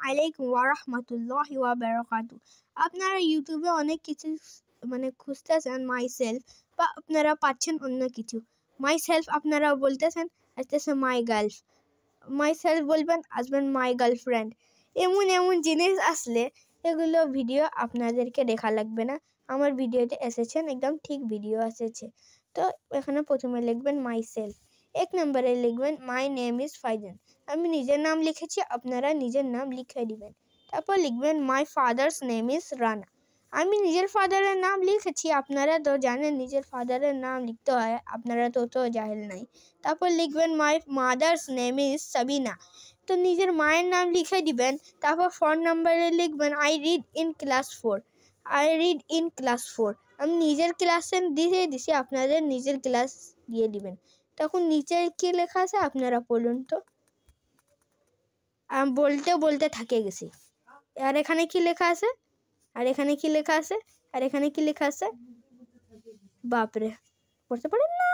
আলাইকুম ওয়া রাহমাতুল্লাহি ওয়া বারাকাতু। আপনারা ইউটিউবে অনেক কিছু খুঁজতেছেন মাই সেলফ, বা আপনারা পাচ্ছেন অন্য কিছু। মাই সেলফ আপনারা বলতেছেন, আসতেছে মাই গার্লফ। মাই সেলফ বলবেন, আসবেন মাই গার্লফ্রেন্ড। এমন এমন জিনিস আসলে এগুলো ভিডিও আপনাদেরকে দেখা লাগবে না। আমার ভিডিওতে এসেছেন, একদম ঠিক ভিডিও এসেছে। তো এখানে প্রথমে লিখবেন মাই সেলফ, 1 নম্বরে লিখবেন মাই নেম ইজ ফাইজান। আমি নিজের নাম লিখেছি, আপনারা নিজের নাম লিখে দিবেন। তারপর লিখবেন my father's name is Rana. আমি নিজের ফাদারের নাম লিখেছি, আপনারা তো জানেন নিজের ফাদারের নাম লিখতে হয়, আপনারা তো জাহেল নাই। তারপর লিখবেন my mother's name is Sabina. তো নিজের মায়ের নাম লিখে দিবেন। তারপর 4 নম্বরে লিখবেন I read in class 4। I read in class 4। আমি নিজের ক্লাসে দিয়ে দিছি, আপনাদের নিজের ক্লাস দিয়ে দিবেন। তখন নিচে কি লেখা আছে আপনারা পড়ুন তো। আমি বলতে বলতে থাকে গেছি। আর এখানে কি লেখা আছে, আর এখানে কি লেখা আছে, আর এখানে কি লেখা আছে, বাপরে পড়তে পারেন না।